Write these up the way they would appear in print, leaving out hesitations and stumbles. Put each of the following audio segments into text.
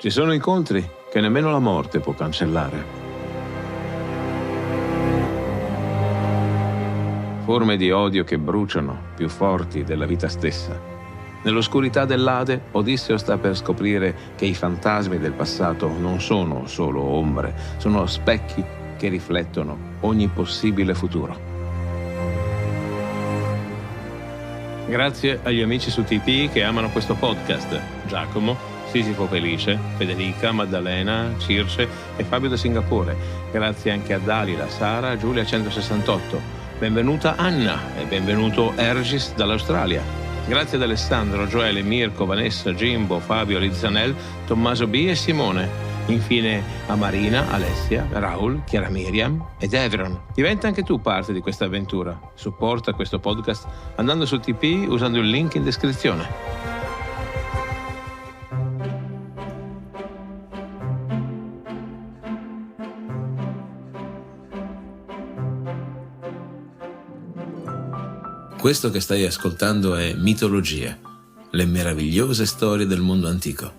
Ci sono incontri che nemmeno la morte può cancellare. Forme di odio che bruciano, più forti della vita stessa. Nell'oscurità dell'Ade, Odisseo sta per scoprire che i fantasmi del passato non sono solo ombre, sono specchi che riflettono ogni possibile futuro. Grazie agli amici su TP che amano questo podcast: Giacomo, Sisifo Felice, Federica, Maddalena, Circe e Fabio da Singapore. Grazie anche a Dalila, Sara, Giulia 168. Benvenuta Anna e benvenuto Ergis dall'Australia. Grazie ad Alessandro, Gioele, Mirko, Vanessa, Jimbo, Fabio, Lizzanel, Tommaso B e Simone. Infine a Marina, Alessia, Raul, Chiara Miriam ed Evron. Diventa anche tu parte di questa avventura. Supporta questo podcast andando su TP usando il link in descrizione. Questo che stai ascoltando è Mitologia, le meravigliose storie del mondo antico.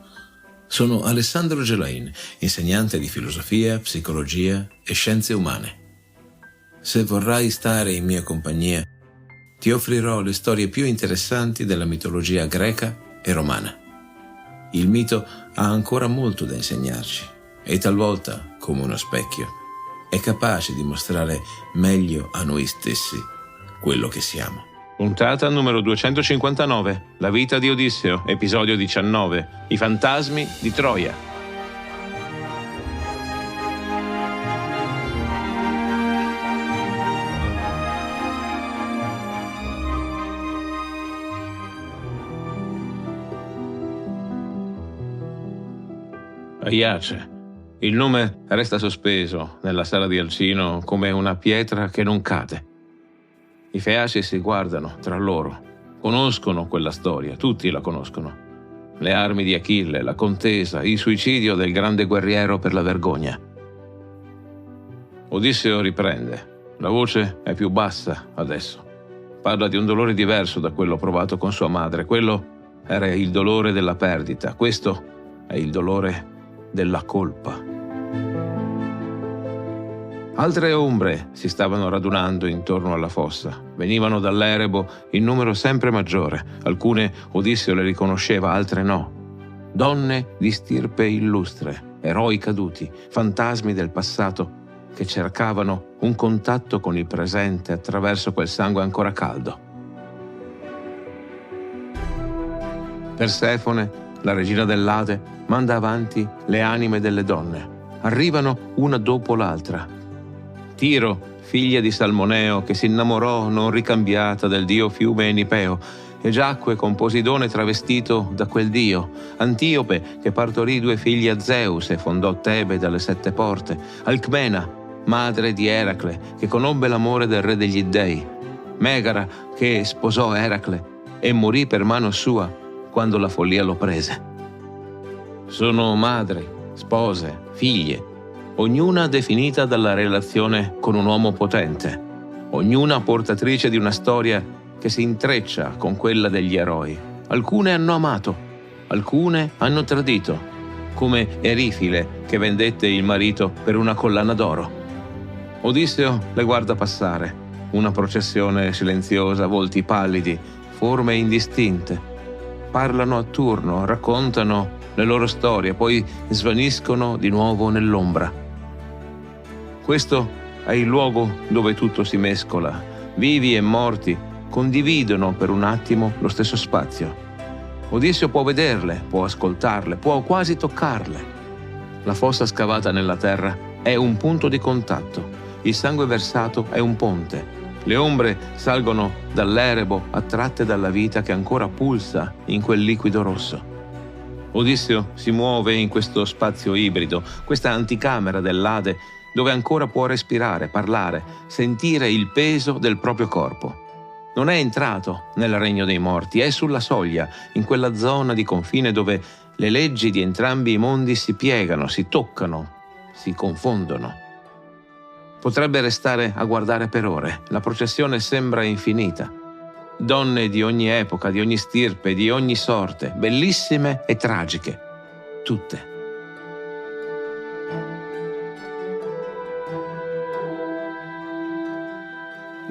Sono Alessandro Gelain, insegnante di filosofia, psicologia e scienze umane. Se vorrai stare in mia compagnia, ti offrirò le storie più interessanti della mitologia greca e romana. Il mito ha ancora molto da insegnarci e talvolta, come uno specchio, è capace di mostrare meglio a noi stessi quello che siamo. Puntata numero 259, La vita di Odisseo, episodio 19, I fantasmi di Troia. Aiace. Il nome resta sospeso nella sala di Alcino come una pietra che non cade. I Feaci si guardano tra loro, conoscono quella storia, tutti la conoscono. Le armi di Achille, la contesa, il suicidio del grande guerriero per la vergogna. Odisseo riprende, la voce è più bassa adesso. Parla di un dolore diverso da quello provato con sua madre. Quello era il dolore della perdita, questo è il dolore della colpa. Altre ombre si stavano radunando intorno alla fossa. Venivano dall'Erebo in numero sempre maggiore. Alcune Odisseo le riconosceva, altre no. Donne di stirpe illustre, eroi caduti, fantasmi del passato che cercavano un contatto con il presente attraverso quel sangue ancora caldo. Persefone, la regina dell'Ade, manda avanti le anime delle donne. Arrivano una dopo l'altra. Tiro, figlia di Salmoneo, che si innamorò non ricambiata del dio fiume Enipeo, e giacque con Poseidone travestito da quel dio. Antiope, che partorì 2 figli a Zeus e fondò Tebe dalle 7 porte. Alcmena, madre di Eracle, che conobbe l'amore del re degli dei. Megara, che sposò Eracle e morì per mano sua quando la follia lo prese. Sono madri, spose, figlie, ognuna definita dalla relazione con un uomo potente, ognuna portatrice di una storia che si intreccia con quella degli eroi. Alcune hanno amato, alcune hanno tradito, come Erifile che vendette il marito per una collana d'oro. Odisseo le guarda passare, una processione silenziosa, volti pallidi, forme indistinte. Parlano a turno, raccontano le loro storie, poi svaniscono di nuovo nell'ombra. Questo è il luogo dove tutto si mescola. Vivi e morti condividono per un attimo lo stesso spazio. Odisseo può vederle, può ascoltarle, può quasi toccarle. La fossa scavata nella terra è un punto di contatto. Il sangue versato è un ponte. Le ombre salgono dall'Erebo attratte dalla vita che ancora pulsa in quel liquido rosso. Odisseo si muove in questo spazio ibrido, questa anticamera dell'Ade, dove ancora può respirare, parlare, sentire il peso del proprio corpo. Non è entrato nel regno dei morti, è sulla soglia, in quella zona di confine dove le leggi di entrambi i mondi si piegano, si toccano, si confondono. Potrebbe restare a guardare per ore, la processione sembra infinita. Donne di ogni epoca, di ogni stirpe, di ogni sorte, bellissime e tragiche, tutte.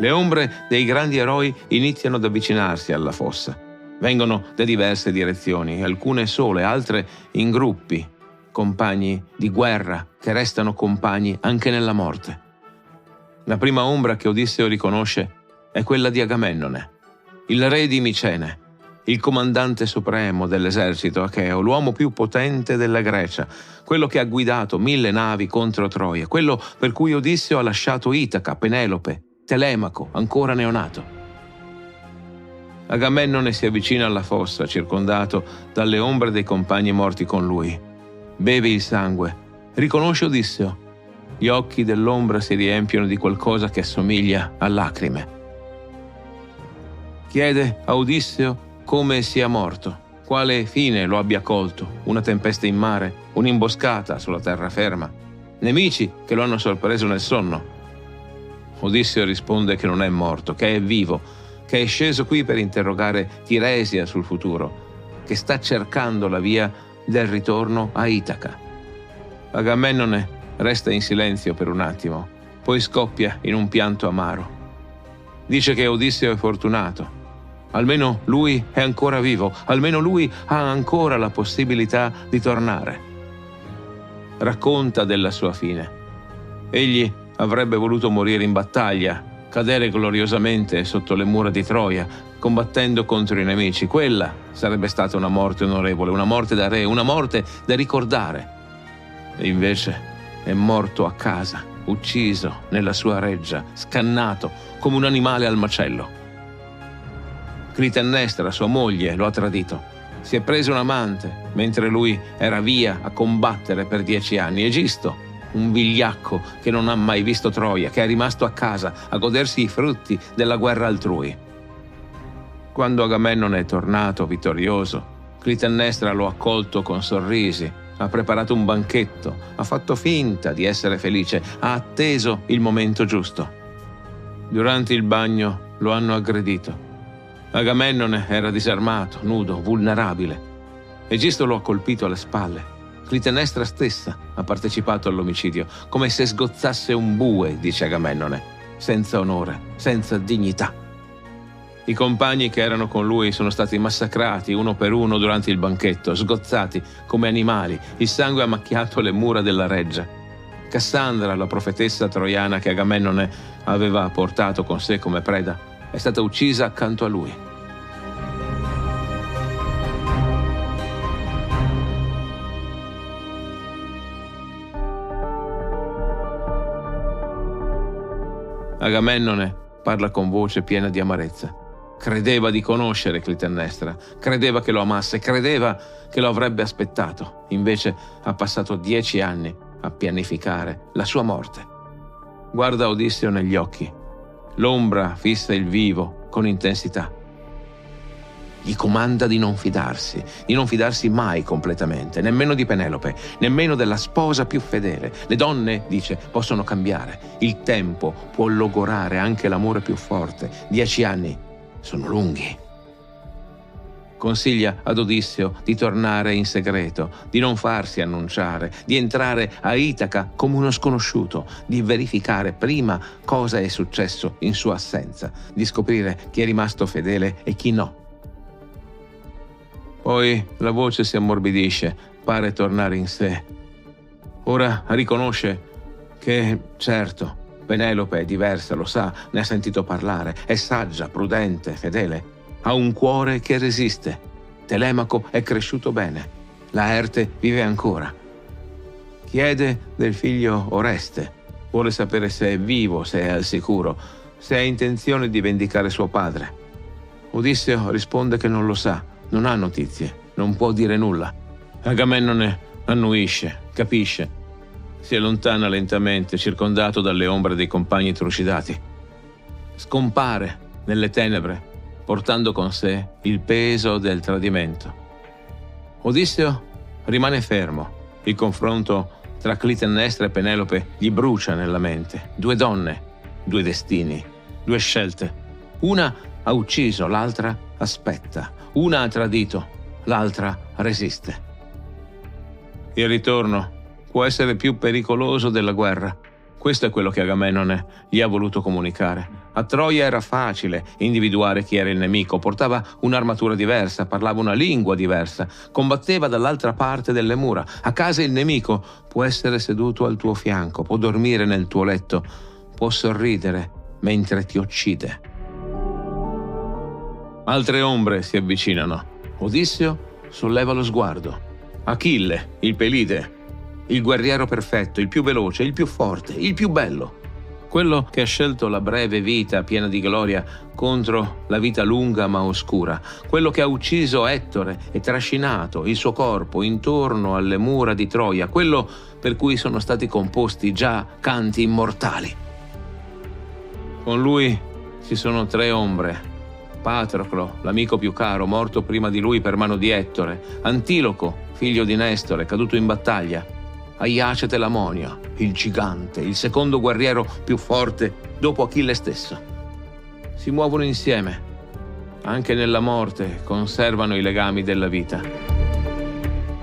Le ombre dei grandi eroi iniziano ad avvicinarsi alla fossa. Vengono da diverse direzioni, alcune sole, altre in gruppi, compagni di guerra che restano compagni anche nella morte. La prima ombra che Odisseo riconosce è quella di Agamennone, il re di Micene, il comandante supremo dell'esercito acheo, l'uomo più potente della Grecia, quello che ha guidato 1000 navi contro Troia, quello per cui Odisseo ha lasciato Itaca, Penelope, Telemaco, ancora neonato. Agamennone si avvicina alla fossa, circondato dalle ombre dei compagni morti con lui. Beve il sangue, riconosce Odisseo. Gli occhi dell'ombra si riempiono di qualcosa che assomiglia a lacrime. Chiede a Odisseo come sia morto, quale fine lo abbia colto, una tempesta in mare, un'imboscata sulla terraferma, nemici che lo hanno sorpreso nel sonno. Odisseo risponde che non è morto, che è vivo, che è sceso qui per interrogare Tiresia sul futuro, che sta cercando la via del ritorno a Itaca. Agamennone resta in silenzio per un attimo, poi scoppia in un pianto amaro. Dice che Odisseo è fortunato. Almeno lui è ancora vivo, almeno lui ha ancora la possibilità di tornare. Racconta della sua fine. Egli avrebbe voluto morire in battaglia, cadere gloriosamente sotto le mura di Troia, combattendo contro i nemici. Quella sarebbe stata una morte onorevole, una morte da re, una morte da ricordare. E invece è morto a casa, ucciso nella sua reggia, scannato come un animale al macello. Clitennestra, sua moglie, lo ha tradito. Si è preso un amante, mentre lui era via a combattere per 10 anni. Egisto, un vigliacco che non ha mai visto Troia, che è rimasto a casa a godersi i frutti della guerra altrui. Quando Agamennone è tornato vittorioso, Clitennestra lo ha accolto con sorrisi, ha preparato un banchetto, ha fatto finta di essere felice, ha atteso il momento giusto. Durante il bagno lo hanno aggredito. Agamennone era disarmato, nudo, vulnerabile. Egisto lo ha colpito alle spalle. Clitennestra stessa ha partecipato all'omicidio, come se sgozzasse un bue, dice Agamennone, senza onore, senza dignità. I compagni che erano con lui sono stati massacrati uno per uno durante il banchetto, sgozzati come animali, il sangue ha macchiato le mura della reggia. Cassandra, la profetessa troiana che Agamennone aveva portato con sé come preda, è stata uccisa accanto a lui. Agamennone parla con voce piena di amarezza. Credeva di conoscere Clitennestra, credeva che lo amasse, credeva che lo avrebbe aspettato. Invece ha passato 10 anni a pianificare la sua morte. Guarda Odisseo negli occhi. L'ombra fissa il vivo con intensità. Gli comanda di non fidarsi mai completamente, nemmeno di Penelope, nemmeno della sposa più fedele. Le donne, dice, possono cambiare. Il tempo può logorare anche l'amore più forte. 10 anni sono lunghi. Consiglia ad Odisseo di tornare in segreto, di non farsi annunciare, di entrare a Itaca come uno sconosciuto, di verificare prima cosa è successo in sua assenza, di scoprire chi è rimasto fedele e chi no. Poi la voce si ammorbidisce, pare tornare in sé. Ora riconosce che, certo, Penelope è diversa, lo sa, ne ha sentito parlare, è saggia, prudente, fedele. Ha un cuore che resiste. Telemaco è cresciuto bene. Laerte vive ancora. Chiede del figlio Oreste. Vuole sapere se è vivo, se è al sicuro, se ha intenzione di vendicare suo padre. Odisseo risponde che non lo sa, non ha notizie, non può dire nulla. Agamennone annuisce, capisce. Si allontana lentamente, circondato dalle ombre dei compagni trucidati. Scompare nelle tenebre, portando con sé il peso del tradimento. Odisseo rimane fermo. Il confronto tra Clitennestra e Penelope gli brucia nella mente. 2 donne, 2 destini, 2 scelte. Una ha ucciso, l'altra aspetta. Una ha tradito, l'altra resiste. Il ritorno può essere più pericoloso della guerra. Questo è quello che Agamennone gli ha voluto comunicare. A Troia era facile individuare chi era il nemico, portava un'armatura diversa, parlava una lingua diversa, combatteva dall'altra parte delle mura. A casa il nemico può essere seduto al tuo fianco, può dormire nel tuo letto, può sorridere mentre ti uccide. Altre ombre si avvicinano. Odisseo solleva lo sguardo. Achille, il Pelide, il guerriero perfetto, il più veloce, il più forte, il più bello. Quello che ha scelto la breve vita piena di gloria contro la vita lunga ma oscura. Quello che ha ucciso Ettore e trascinato il suo corpo intorno alle mura di Troia. Quello per cui sono stati composti già canti immortali. Con lui ci sono 3 ombre. Patroclo, l'amico più caro, morto prima di lui per mano di Ettore. Antiloco, figlio di Nestore, caduto in battaglia. Aiace Telamonio, il gigante, il secondo guerriero più forte dopo Achille stesso. Si muovono insieme. Anche nella morte conservano i legami della vita.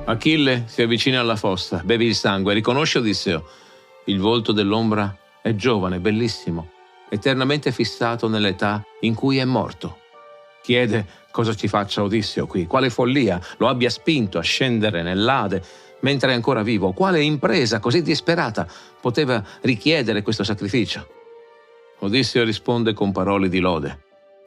Achille si avvicina alla fossa, beve il sangue, riconosce Odisseo. Il volto dell'ombra è giovane, bellissimo, eternamente fissato nell'età in cui è morto. Chiede cosa ci faccia Odisseo qui, quale follia lo abbia spinto a scendere nell'Ade mentre è ancora vivo, quale impresa così disperata poteva richiedere questo sacrificio. Odisseo risponde con parole di lode.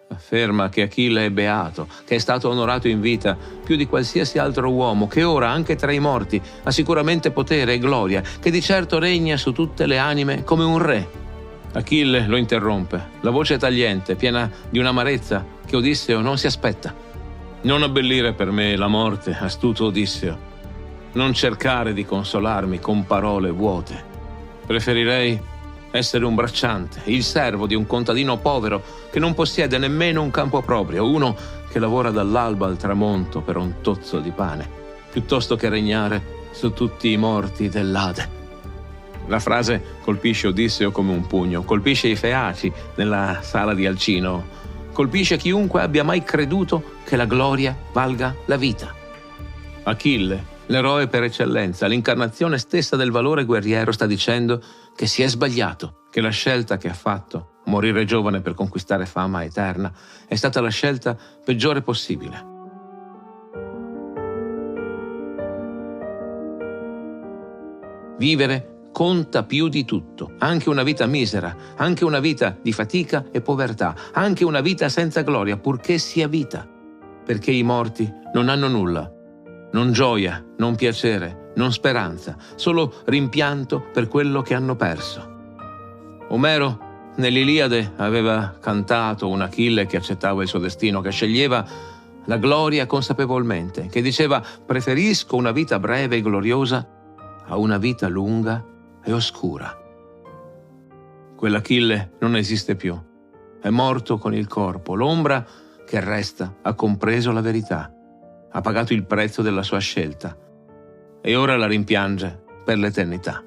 Afferma che Achille è beato, che è stato onorato in vita più di qualsiasi altro uomo, che ora, anche tra i morti, ha sicuramente potere e gloria, che di certo regna su tutte le anime come un re. Achille lo interrompe, la voce tagliente, piena di un'amarezza che Odisseo non si aspetta. Non abbellire per me la morte, astuto Odisseo. Non cercare di consolarmi con parole vuote. Preferirei essere un bracciante, il servo di un contadino povero che non possiede nemmeno un campo proprio, uno che lavora dall'alba al tramonto per un tozzo di pane, piuttosto che regnare su tutti i morti dell'Ade. La frase colpisce Odisseo come un pugno, colpisce i Feaci nella sala di Alcino, colpisce chiunque abbia mai creduto che la gloria valga la vita. Achille, l'eroe per eccellenza, l'incarnazione stessa del valore guerriero, sta dicendo che si è sbagliato, che la scelta che ha fatto, morire giovane per conquistare fama eterna, è stata la scelta peggiore possibile. Vivere conta più di tutto, anche una vita misera, anche una vita di fatica e povertà, anche una vita senza gloria, purché sia vita, perché i morti non hanno nulla. Non gioia, non piacere, non speranza, solo rimpianto per quello che hanno perso. Omero nell'Iliade aveva cantato un Achille che accettava il suo destino, che sceglieva la gloria consapevolmente, che diceva: preferisco una vita breve e gloriosa a una vita lunga e oscura. Quell'Achille non esiste più, è morto con il corpo, l'ombra che resta ha compreso la verità. Ha pagato il prezzo della sua scelta e ora la rimpiange per l'eternità.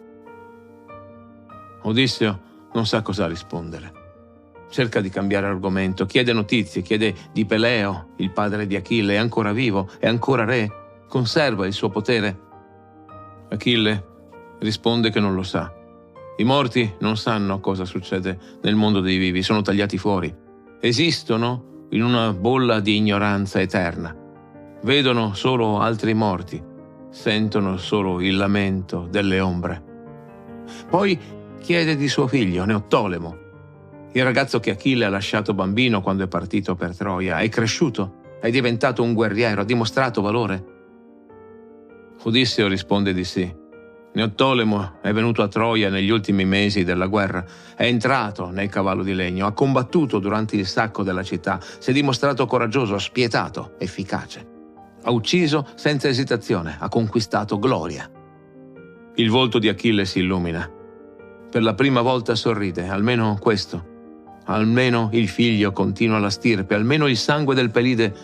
Odisseo non sa cosa rispondere. Cerca di cambiare argomento, chiede notizie, chiede di Peleo, il padre di Achille, è ancora vivo, è ancora re, conserva il suo potere. Achille risponde che non lo sa. I morti non sanno cosa succede nel mondo dei vivi, sono tagliati fuori. Esistono in una bolla di ignoranza eterna. Vedono solo altri morti, sentono solo il lamento delle ombre. Poi chiede di suo figlio, Neottolemo, il ragazzo che Achille ha lasciato bambino quando è partito per Troia. È cresciuto, è diventato un guerriero, ha dimostrato valore. Odisseo risponde di sì. Neottolemo è venuto a Troia negli ultimi mesi della guerra, è entrato nel cavallo di legno, ha combattuto durante il sacco della città, si è dimostrato coraggioso, spietato, efficace. Ha ucciso senza esitazione, ha conquistato gloria. Il volto di Achille si illumina. Per la prima volta sorride, almeno questo. Almeno il figlio continua la stirpe, almeno il sangue del Pelide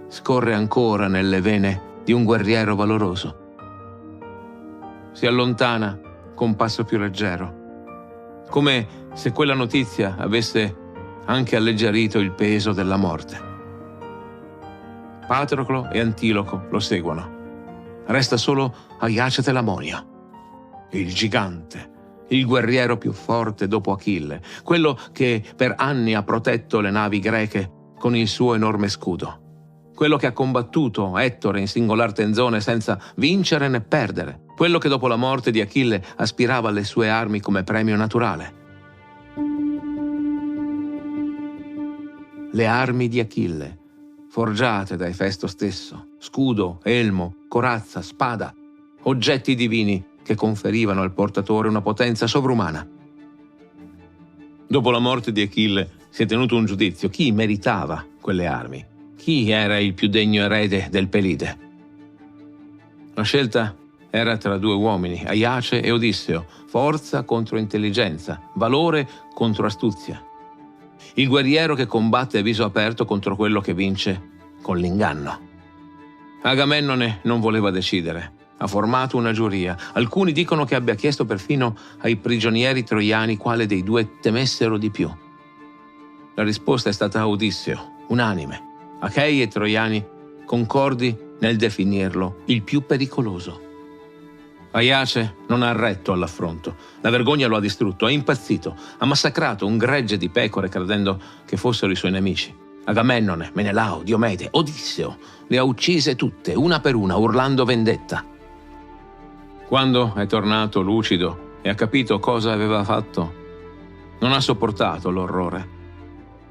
scorre ancora nelle vene di un guerriero valoroso. Si allontana con passo più leggero, come se quella notizia avesse anche alleggerito il peso della morte. Patroclo e Antiloco lo seguono. Resta solo Aiace Telamonio, il gigante, il guerriero più forte dopo Achille, quello che per anni ha protetto le navi greche con il suo enorme scudo, quello che ha combattuto Ettore in singolar tenzone senza vincere né perdere, quello che dopo la morte di Achille aspirava alle sue armi come premio naturale. Le armi di Achille, forgiate da Efesto stesso, scudo, elmo, corazza, spada, oggetti divini che conferivano al portatore una potenza sovrumana. Dopo la morte di Achille si è tenuto un giudizio: chi meritava quelle armi? Chi era il più degno erede del Pelide? La scelta era tra due uomini, Aiace e Odisseo, forza contro intelligenza, valore contro astuzia. Il guerriero che combatte a viso aperto contro quello che vince con l'inganno. Agamennone non voleva decidere. Ha formato una giuria. Alcuni dicono che abbia chiesto perfino ai prigionieri troiani quale dei due temessero di più. La risposta è stata Odisseo, unanime. Achei e troiani concordi nel definirlo il più pericoloso. Aiace non ha retto all'affronto. La vergogna lo ha distrutto, è impazzito, ha massacrato un gregge di pecore credendo che fossero i suoi nemici. Agamennone, Menelao, Diomede, Odisseo le ha uccise tutte, una per una, urlando vendetta. Quando è tornato lucido e ha capito cosa aveva fatto, non ha sopportato l'orrore.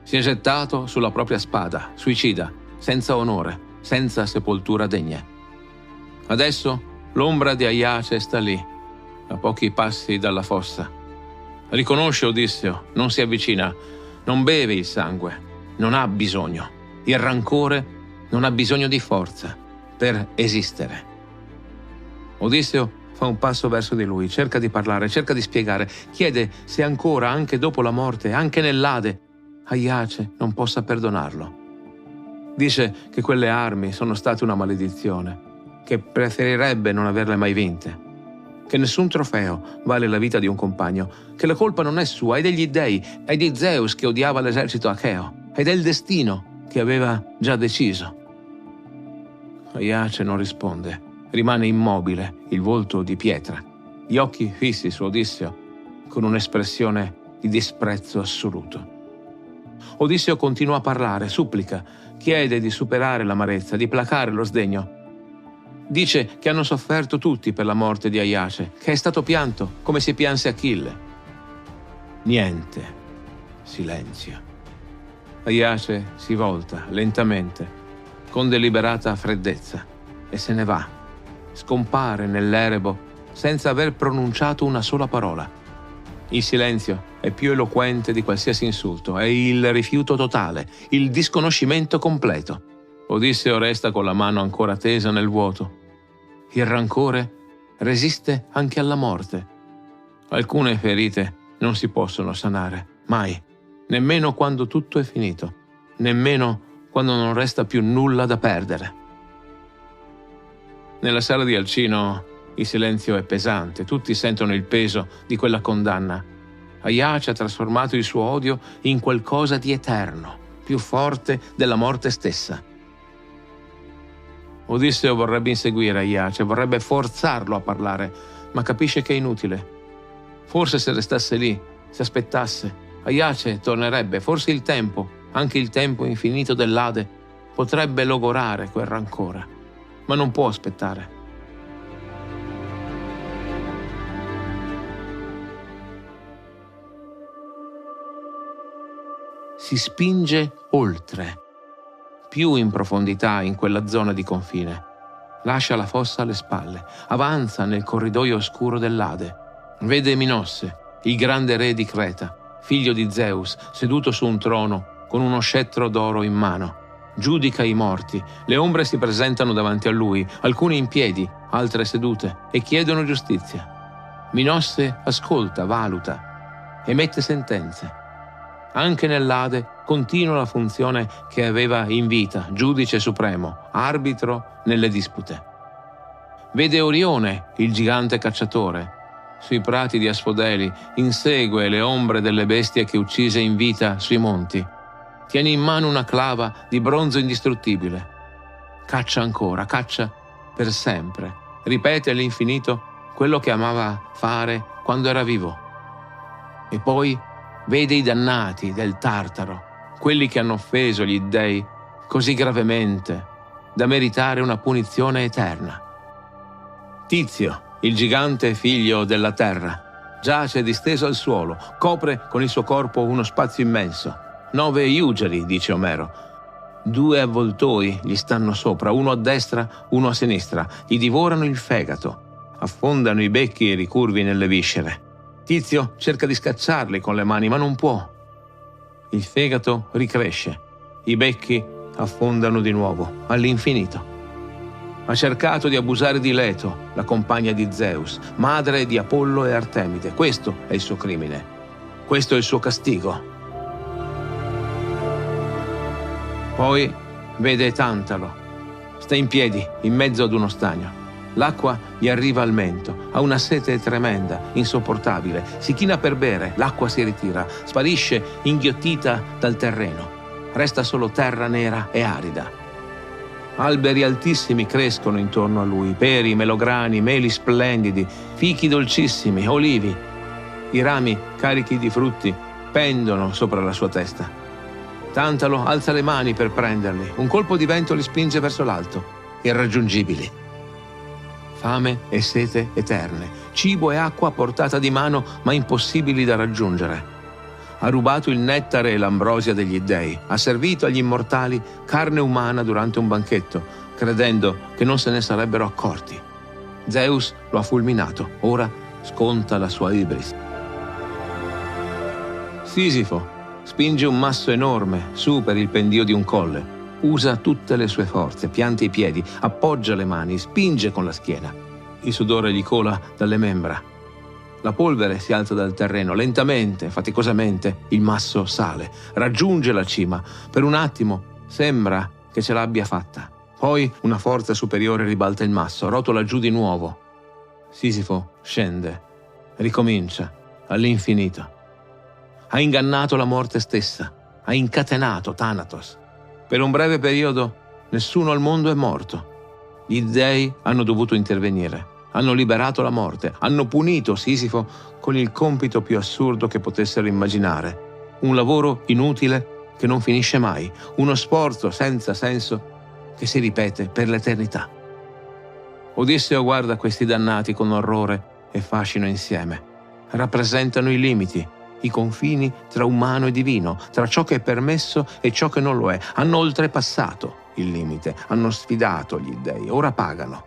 Si è gettato sulla propria spada, suicida, senza onore, senza sepoltura degna. Adesso l'ombra di Aiace sta lì, a pochi passi dalla fossa. Riconosce Odisseo, non si avvicina, non beve il sangue, non ha bisogno. Il rancore non ha bisogno di forza per esistere. Odisseo fa un passo verso di lui, cerca di parlare, cerca di spiegare, chiede se ancora, anche dopo la morte, anche nell'Ade, Aiace non possa perdonarlo. Dice che quelle armi sono state una maledizione, che preferirebbe non averle mai vinte, che nessun trofeo vale la vita di un compagno, che la colpa non è sua, è degli dei, è di Zeus che odiava l'esercito acheo, è del destino che aveva già deciso. Aiace non risponde, rimane immobile, il volto di pietra, gli occhi fissi su Odisseo, con un'espressione di disprezzo assoluto. Odisseo continua a parlare, supplica, chiede di superare l'amarezza, di placare lo sdegno. Dice che hanno sofferto tutti per la morte di Aiace, che è stato pianto come si pianse Achille. Niente. Silenzio. Aiace si volta lentamente, con deliberata freddezza, e se ne va. Scompare nell'erebo senza aver pronunciato una sola parola. Il silenzio è più eloquente di qualsiasi insulto, è il rifiuto totale, il disconoscimento completo. Odisseo resta con la mano ancora tesa nel vuoto. Il rancore resiste anche alla morte. Alcune ferite non si possono sanare, mai, nemmeno quando tutto è finito, nemmeno quando non resta più nulla da perdere. Nella sala di Alcino il silenzio è pesante, tutti sentono il peso di quella condanna. Aiace ha trasformato il suo odio in qualcosa di eterno, più forte della morte stessa. Odisseo vorrebbe inseguire Aiace, vorrebbe forzarlo a parlare, ma capisce che è inutile. Forse se restasse lì, se aspettasse, Aiace tornerebbe, forse il tempo, anche il tempo infinito dell'Ade, potrebbe logorare quel rancore, ma non può aspettare. Si spinge oltre, più in profondità in quella zona di confine. Lascia la fossa alle spalle, avanza nel corridoio oscuro dell'Ade. Vede Minosse, il grande re di Creta, figlio di Zeus, seduto su un trono con uno scettro d'oro in mano. Giudica i morti, le ombre si presentano davanti a lui, alcune in piedi, altre sedute, e chiedono giustizia. Minosse ascolta, valuta, emette sentenze. Anche nell'Ade continua la funzione che aveva in vita, giudice supremo, arbitro nelle dispute. Vede Orione, il gigante cacciatore. Sui prati di Asfodeli insegue le ombre delle bestie che uccise in vita sui monti. Tiene in mano una clava di bronzo indistruttibile. Caccia ancora, caccia per sempre. Ripete all'infinito quello che amava fare quando era vivo. E poi vede i dannati del Tartaro, quelli che hanno offeso gli dèi così gravemente da meritare una punizione eterna. Tizio, il gigante figlio della terra, giace disteso al suolo, copre con il suo corpo uno spazio immenso. 9 iugeri, dice Omero. 2 avvoltoi gli stanno sopra, uno a destra, uno a sinistra, gli divorano il fegato, affondano i becchi e ricurvi nelle viscere. Tizio cerca di scacciarli con le mani, ma non può. Il fegato ricresce, i becchi affondano di nuovo, all'infinito. Ha cercato di abusare di Leto, la compagna di Zeus, madre di Apollo e Artemide. Questo è il suo crimine. Questo è il suo castigo. Poi vede Tantalo. Sta in piedi, in mezzo ad uno stagno. L'acqua gli arriva al mento, ha una sete tremenda, insopportabile. Si china per bere, l'acqua si ritira, sparisce inghiottita dal terreno. Resta solo terra nera e arida. Alberi altissimi crescono intorno a lui, peri, melograni, meli splendidi, fichi dolcissimi, olivi. I rami, carichi di frutti, pendono sopra la sua testa. Tantalo alza le mani per prenderli, un colpo di vento li spinge verso l'alto, irraggiungibili. Fame e sete eterne, cibo e acqua a portata di mano ma impossibili da raggiungere. Ha rubato il nettare e l'ambrosia degli dèi, ha servito agli immortali carne umana durante un banchetto, credendo che non se ne sarebbero accorti. Zeus lo ha fulminato, ora sconta la sua ibris. Sisifo spinge un masso enorme su per il pendio di un colle. Usa tutte le sue forze, pianta i piedi, appoggia le mani, spinge con la schiena. Il sudore gli cola dalle membra. La polvere si alza dal terreno, lentamente, faticosamente, il masso sale, raggiunge la cima. Per un attimo sembra che ce l'abbia fatta. Poi una forza superiore ribalta il masso, rotola giù di nuovo. Sisifo scende, ricomincia, all'infinito. Ha ingannato la morte stessa, ha incatenato Thanatos. Per un breve periodo nessuno al mondo è morto. Gli dèi hanno dovuto intervenire. Hanno liberato la morte, hanno punito Sisifo con il compito più assurdo che potessero immaginare. Un lavoro inutile che non finisce mai, uno sforzo senza senso che si ripete per l'eternità. Odisseo guarda questi dannati con orrore e fascino insieme. Rappresentano i limiti, i confini tra umano e divino, tra ciò che è permesso e ciò che non lo è. Hanno oltrepassato il limite, hanno sfidato gli dèi, ora pagano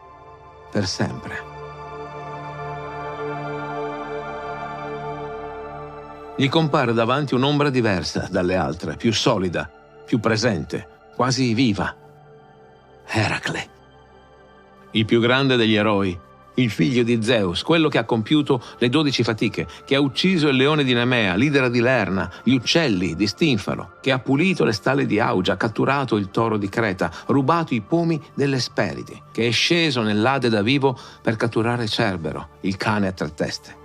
per sempre. Gli compare davanti un'ombra diversa dalle altre, più solida, più presente, quasi viva. Eracle, il più grande degli eroi, il figlio di Zeus, quello che ha compiuto le 12 fatiche, che ha ucciso il leone di Nemea, l'idra di Lerna, gli uccelli di Stinfaro, che ha pulito le stalle di Augia, ha catturato il toro di Creta, rubato i pomi delle Speridi, che è sceso nell'Ade da vivo per catturare Cerbero, il cane a 3 teste.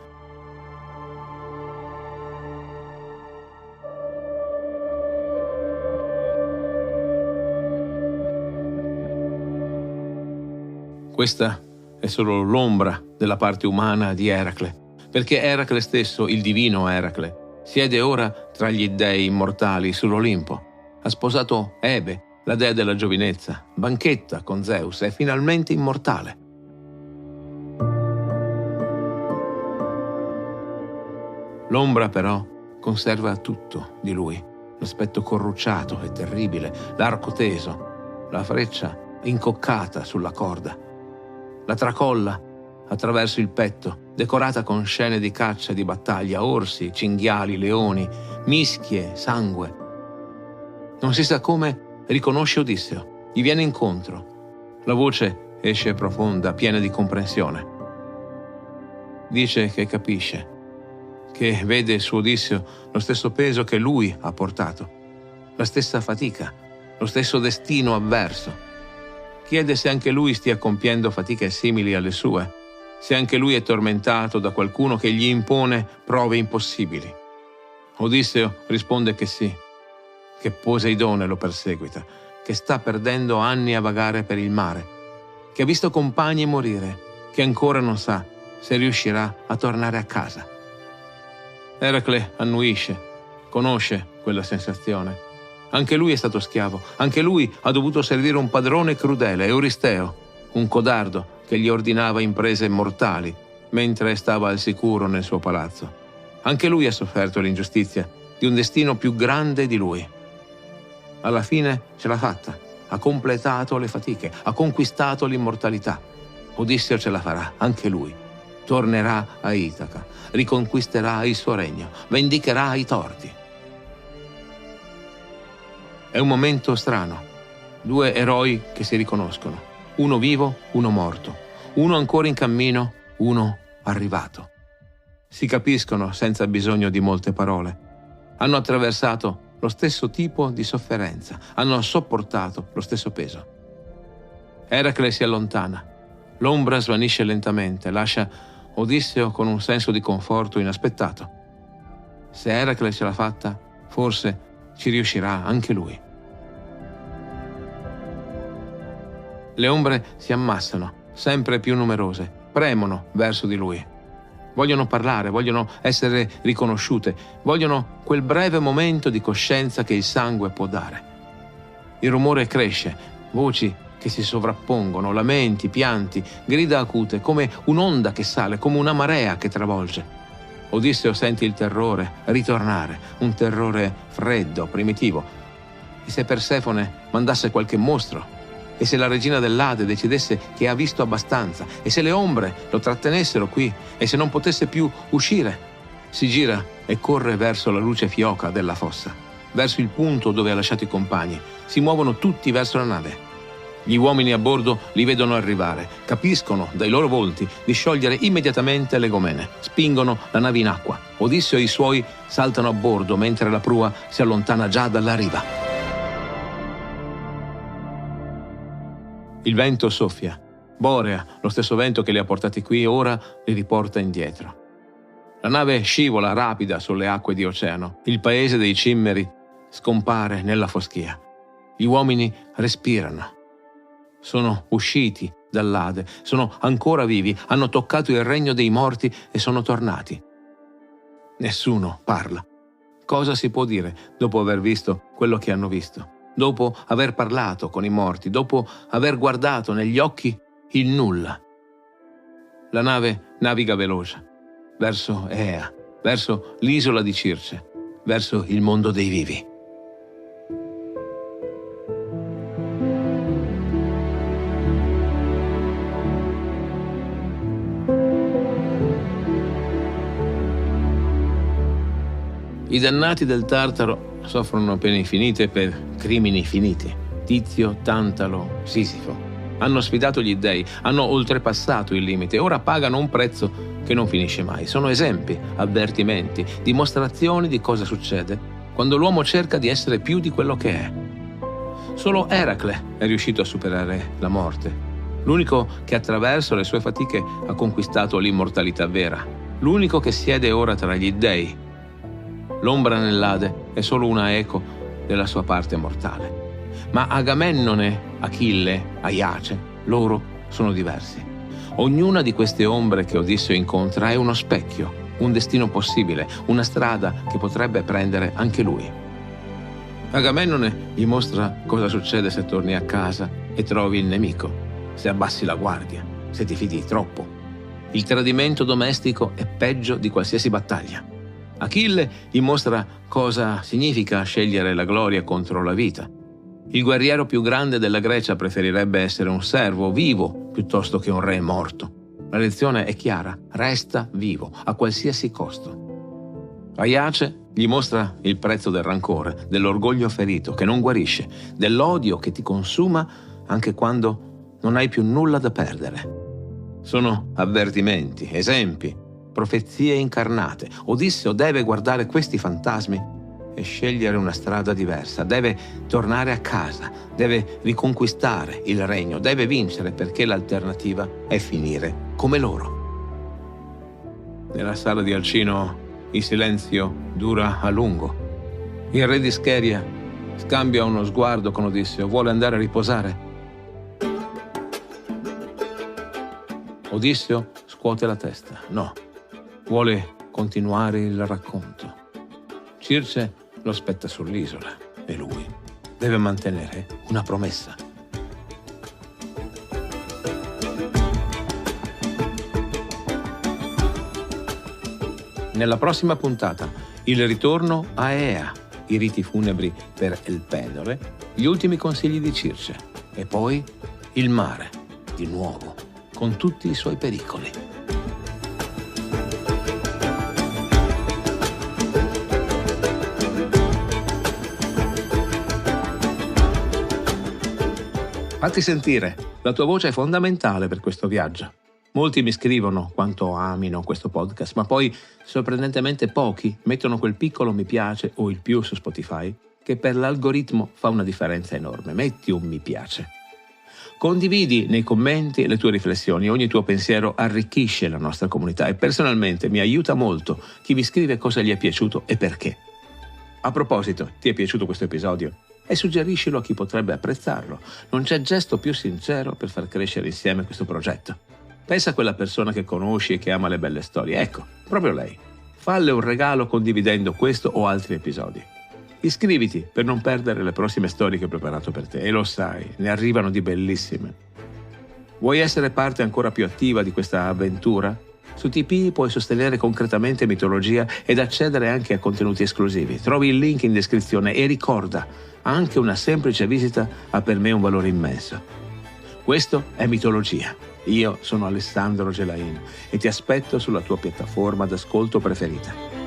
Questa è solo l'ombra della parte umana di Eracle, perché Eracle stesso, il divino Eracle, siede ora tra gli dèi immortali sull'Olimpo. Ha sposato Ebe, la dea della giovinezza, banchetta con Zeus, è finalmente immortale. L'ombra però conserva tutto di lui, l'aspetto corrucciato e terribile, l'arco teso, la freccia incoccata sulla corda. La tracolla attraverso il petto, decorata con scene di caccia e di battaglia, orsi, cinghiali, leoni, mischie, sangue. Non si sa come riconosce Odisseo, gli viene incontro. La voce esce profonda, piena di comprensione. Dice che capisce, che vede su Odisseo lo stesso peso che lui ha portato, la stessa fatica, lo stesso destino avverso. Chiede se anche lui stia compiendo fatiche simili alle sue, se anche lui è tormentato da qualcuno che gli impone prove impossibili. Odisseo risponde che sì, che Poseidone lo perseguita, che sta perdendo anni a vagare per il mare, che ha visto compagni morire, che ancora non sa se riuscirà a tornare a casa. Eracle annuisce, conosce quella sensazione. Anche lui è stato schiavo, anche lui ha dovuto servire un padrone crudele, Euristeo, un codardo che gli ordinava imprese mortali mentre stava al sicuro nel suo palazzo. Anche lui ha sofferto l'ingiustizia di un destino più grande di lui. Alla fine ce l'ha fatta, ha completato le fatiche, ha conquistato l'immortalità. Odisseo ce la farà, anche lui. Tornerà a Itaca, riconquisterà il suo regno, vendicherà i torti. È un momento strano. Due eroi che si riconoscono. Uno vivo, uno morto. Uno ancora in cammino, uno arrivato. Si capiscono senza bisogno di molte parole. Hanno attraversato lo stesso tipo di sofferenza. Hanno sopportato lo stesso peso. Eracle si allontana. L'ombra svanisce lentamente. Lascia Odisseo con un senso di conforto inaspettato. Se Eracle ce l'ha fatta, forse ci riuscirà anche lui. Le ombre si ammassano, sempre più numerose, premono verso di lui. Vogliono parlare, vogliono essere riconosciute, vogliono quel breve momento di coscienza che il sangue può dare. Il rumore cresce, voci che si sovrappongono, lamenti, pianti, grida acute, come un'onda che sale, come una marea che travolge. Odisseo sente il terrore ritornare, un terrore freddo, primitivo. E se Persefone mandasse qualche mostro? E se la regina dell'Ade decidesse che ha visto abbastanza? E se le ombre lo trattenessero qui? E se non potesse più uscire? Si gira e corre verso la luce fioca della fossa, verso il punto dove ha lasciato i compagni. Si muovono tutti verso la nave. Gli uomini a bordo li vedono arrivare, capiscono dai loro volti di sciogliere immediatamente le gomene, spingono la nave in acqua. Odisseo e i suoi saltano a bordo mentre la prua si allontana già dalla riva. Il vento soffia. Borea, lo stesso vento che li ha portati qui, ora li riporta indietro. La nave scivola rapida sulle acque di oceano. Il paese dei cimmeri scompare nella foschia. Gli uomini respirano. Sono usciti dall'Ade, sono ancora vivi, hanno toccato il regno dei morti e sono tornati. Nessuno parla. Cosa si può dire dopo aver visto quello che hanno visto? Dopo aver parlato con i morti, dopo aver guardato negli occhi il nulla? La nave naviga veloce, verso Ea, verso l'isola di Circe, verso il mondo dei vivi. I dannati del Tartaro soffrono pene infinite per crimini finiti. Tizio, Tantalo, Sisifo. Hanno sfidato gli dèi, hanno oltrepassato il limite e ora pagano un prezzo che non finisce mai. Sono esempi, avvertimenti, dimostrazioni di cosa succede quando l'uomo cerca di essere più di quello che è. Solo Eracle è riuscito a superare la morte. L'unico che attraverso le sue fatiche ha conquistato l'immortalità vera. L'unico che siede ora tra gli dèi. L'ombra nell'Ade è solo una eco della sua parte mortale. Ma Agamennone, Achille, Aiace, loro sono diversi. Ognuna di queste ombre che Odisseo incontra è uno specchio, un destino possibile, una strada che potrebbe prendere anche lui. Agamennone gli mostra cosa succede se torni a casa e trovi il nemico, se abbassi la guardia, se ti fidi troppo. Il tradimento domestico è peggio di qualsiasi battaglia. Achille gli mostra cosa significa scegliere la gloria contro la vita. Il guerriero più grande della Grecia preferirebbe essere un servo vivo piuttosto che un re morto. La lezione è chiara: resta vivo a qualsiasi costo. Aiace gli mostra il prezzo del rancore, dell'orgoglio ferito che non guarisce, dell'odio che ti consuma anche quando non hai più nulla da perdere. Sono avvertimenti, esempi, profezie incarnate. Odisseo deve guardare questi fantasmi e scegliere una strada diversa. Deve tornare a casa, deve riconquistare il regno, deve vincere perché l'alternativa è finire come loro. Nella sala di Alcino il silenzio dura a lungo. Il re di Scheria scambia uno sguardo con Odisseo. Vuole andare a riposare. Odisseo scuote la testa. No. Vuole continuare il racconto. Circe lo aspetta sull'isola e lui deve mantenere una promessa. Nella prossima puntata, il ritorno a Ea, i riti funebri per Elpenore, gli ultimi consigli di Circe e poi il mare, di nuovo, con tutti i suoi pericoli. Fatti sentire, la tua voce è fondamentale per questo viaggio. Molti mi scrivono quanto amino questo podcast, ma poi sorprendentemente pochi mettono quel piccolo mi piace o il più su Spotify, che per l'algoritmo fa una differenza enorme. Metti un mi piace. Condividi nei commenti le tue riflessioni, ogni tuo pensiero arricchisce la nostra comunità e personalmente mi aiuta molto chi mi scrive cosa gli è piaciuto e perché. A proposito, ti è piaciuto questo episodio? E suggeriscilo a chi potrebbe apprezzarlo. Non c'è gesto più sincero per far crescere insieme questo progetto. Pensa a quella persona che conosci e che ama le belle storie. Ecco, proprio lei. Falle un regalo condividendo questo o altri episodi. Iscriviti per non perdere le prossime storie che ho preparato per te. E lo sai, ne arrivano di bellissime. Vuoi essere parte ancora più attiva di questa avventura? Su TP puoi sostenere concretamente Mitologia ed accedere anche a contenuti esclusivi. Trovi il link in descrizione e ricorda, anche una semplice visita ha per me un valore immenso. Questo è Mitologia. Io sono Alessandro Gelain e ti aspetto sulla tua piattaforma d'ascolto preferita.